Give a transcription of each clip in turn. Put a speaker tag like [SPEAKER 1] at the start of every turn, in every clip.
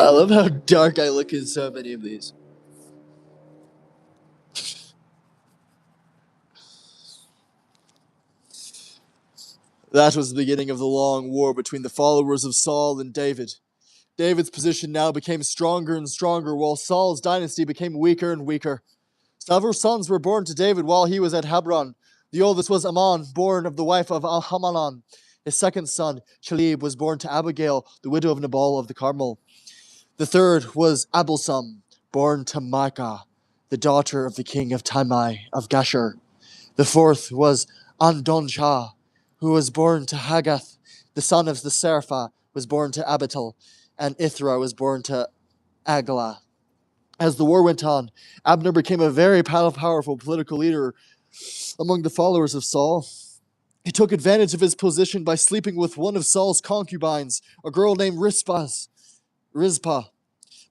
[SPEAKER 1] I love how dark I look in so many of these. That was the beginning of the long war between the followers of Saul and David. David's position now became stronger and stronger, while Saul's dynasty became weaker and weaker. Several sons were born to David while he was at Hebron. The oldest was Ammon, born of the wife of Ahamanon. His second son, Chalib, was born to Abigail, the widow of Nabal of the Carmel. The third was Abelsom, born to Micah, the daughter of the king of Timai of Gashur. The fourth was Andonshah, who was born to Hagath. The son of the Serapha was born to Abital, and Ithra was born to Aglah. As the war went on, Abner became a very powerful political leader among the followers of Saul. He took advantage of his position by sleeping with one of Saul's concubines, a girl named Rizpah.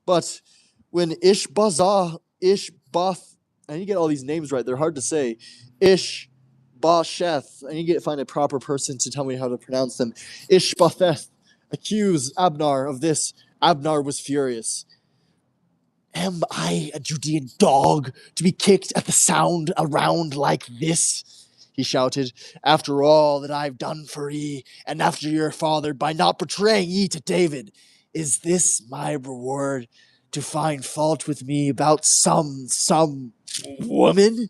[SPEAKER 1] But when Ishbosheth, I need to get all these names right, they're hard to say. Ishbosheth, I need to find a proper person to tell me how to pronounce them. Ishbosheth accused Abner of this. Abner was furious. Am I a Judean dog to be kicked at the sound around like this? He shouted. After all that I've done for ye, and after your father, by not betraying ye to David, is this my reward, to find fault with me about some woman?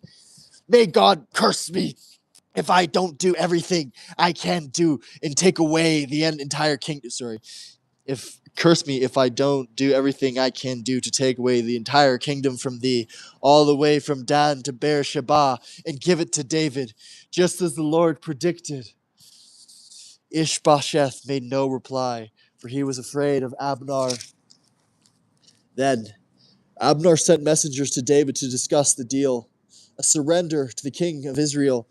[SPEAKER 1] May God curse me if I don't do everything I can do and take away the entire kingdom. Curse me if I don't do everything I can do to take away the entire kingdom from thee, all the way from Dan to Beersheba, and give it to David, just as the Lord predicted. Ishbosheth made no reply, for he was afraid of Abner. Then Abner sent messengers to David to discuss the deal, a surrender to the king of Israel,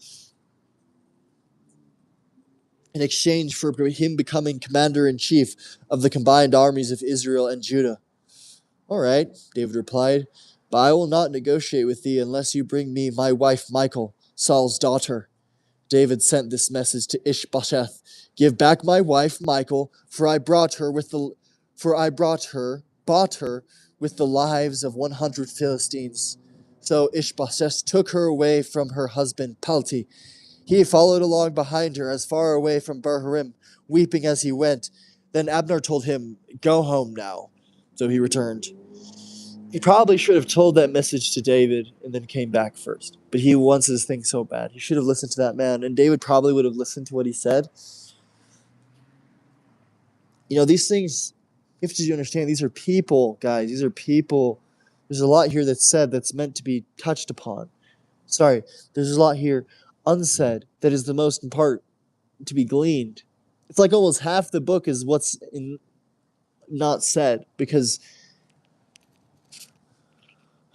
[SPEAKER 1] in exchange for him becoming commander-in-chief of the combined armies of Israel and Judah. All right, David replied, but I will not negotiate with thee unless you bring me my wife Michal, Saul's daughter. David sent this message to Ishbosheth: give back my wife Michal, for I bought her with the lives of 100 Philistines. So Ishbosheth took her away from her husband Palti. He followed along behind her as far away from Bahurim, weeping as he went. Then Abner told him, go home now. So he returned. He probably should have told that message to David and then came back first. But he wants his thing so bad. He should have listened to that man. And David probably would have listened to what he said. You know, these things, you have to understand, these are people, guys. These are people. There's a lot here that's said that's meant to be touched upon. There's a lot here unsaid that is the most part to be gleaned. It's like almost half the book is what's not said, because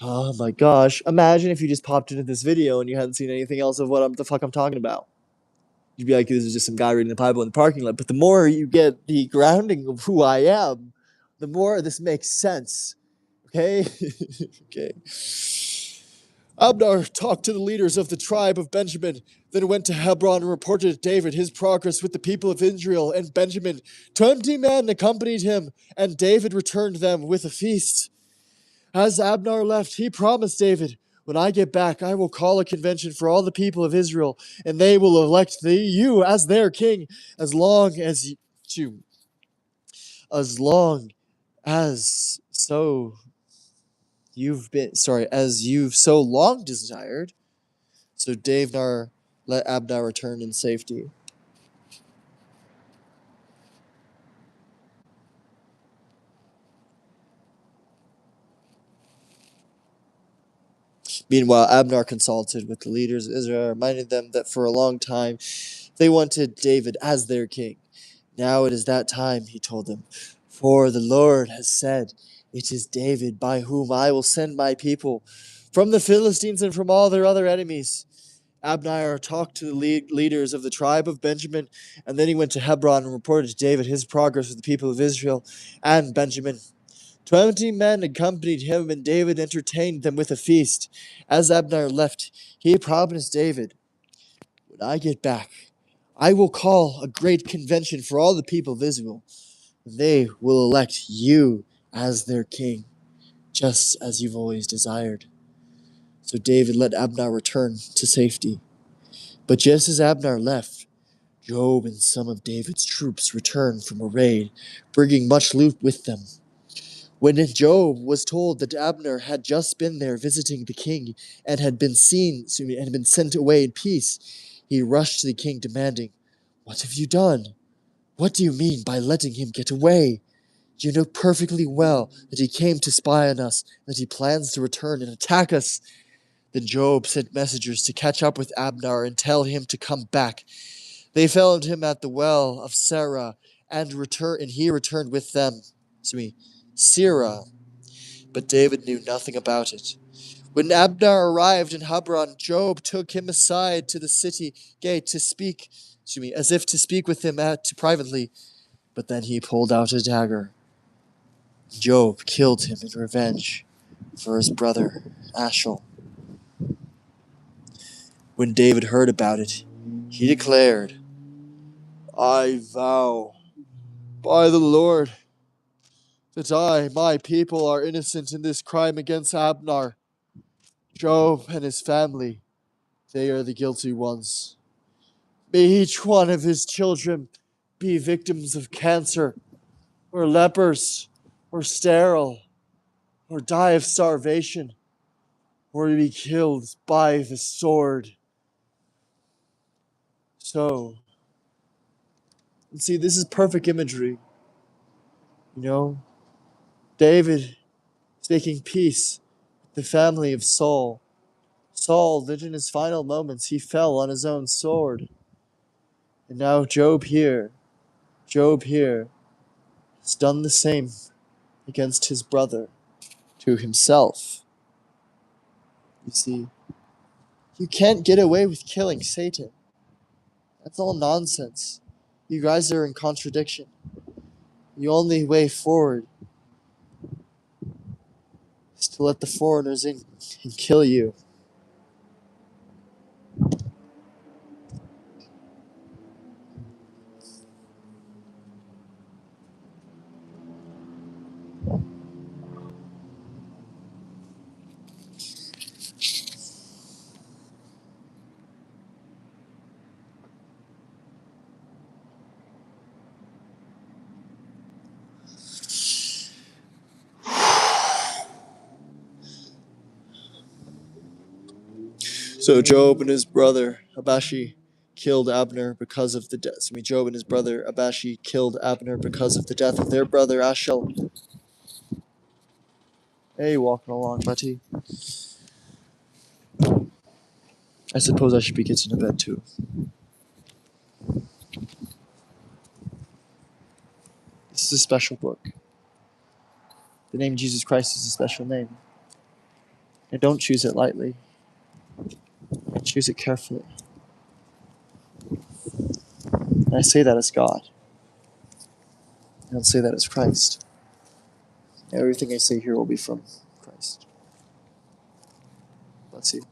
[SPEAKER 1] oh my gosh, imagine if you just popped into this video and you hadn't seen anything else of what the fuck I'm talking about. You'd be like, this is just some guy reading the Bible in the parking lot. But the more you get the grounding of who I am, the more this makes sense. Okay? Okay. Abner talked to the leaders of the tribe of Benjamin, then went to Hebron and reported to David his progress with the people of Israel and Benjamin. 20 men accompanied him, and David returned them with a feast. As Abner left, he promised David, when I get back, I will call a convention for all the people of Israel, and they will elect you as their king, as long as you've so long desired. So David let Abner return in safety. Meanwhile, Abner consulted with the leaders of Israel, reminding them that for a long time they wanted David as their king. Now it is that time, he told them, for the Lord has said, it is David by whom I will send my people from the Philistines and from all their other enemies. Abner talked to the leaders of the tribe of Benjamin, and then he went to Hebron and reported to David his progress with the people of Israel and Benjamin. 20 men accompanied him, and David entertained them with a feast. As Abner left, he promised David, when I get back, I will call a great convention for all the people of Israel. They will elect you as their king, just as you've always desired." So David let Abner return to safety. But just as Abner left, Joab and some of David's troops returned from a raid, bringing much loot with them. When Joab was told that Abner had just been there visiting the king and had been sent away in peace, he rushed to the king demanding, "What have you done? What do you mean by letting him get away? You know perfectly well that he came to spy on us, that he plans to return and attack us." Then Joab sent messengers to catch up with Abner and tell him to come back. They found him at the well of Sarah, and he returned with them. Sirah. But David knew nothing about it. When Abner arrived in Hebron, Joab took him aside to the city gate to as if to speak with him privately. But then he pulled out a dagger. Joab killed him in revenge for his brother Ashel. When David heard about it, he declared, "I vow by the Lord that my people, are innocent in this crime against Abner. Joab and his family, they are the guilty ones. May each one of his children be victims of cancer, or lepers, or sterile, or die of starvation, or be killed by the sword." So, see, this is perfect imagery. David is making peace with the family of Saul. Saul, that in his final moments he fell on his own sword. And now Joab here has done the same against his brother, to himself. You see, you can't get away with killing Satan. That's all nonsense. You guys are in contradiction. The only way forward is to let the foreigners in and kill you. So Joab and his brother Abashi killed Abner because of the death. Joab and his brother Abashi killed Abner because of the death of their brother Ashel. Hey, walking along, buddy. I suppose I should be getting to bed too. This is a special book. The name Jesus Christ is a special name. And don't choose it lightly. Choose it carefully. And I say that as God. I don't say that as Christ. Everything I say here will be from Christ. Bless you.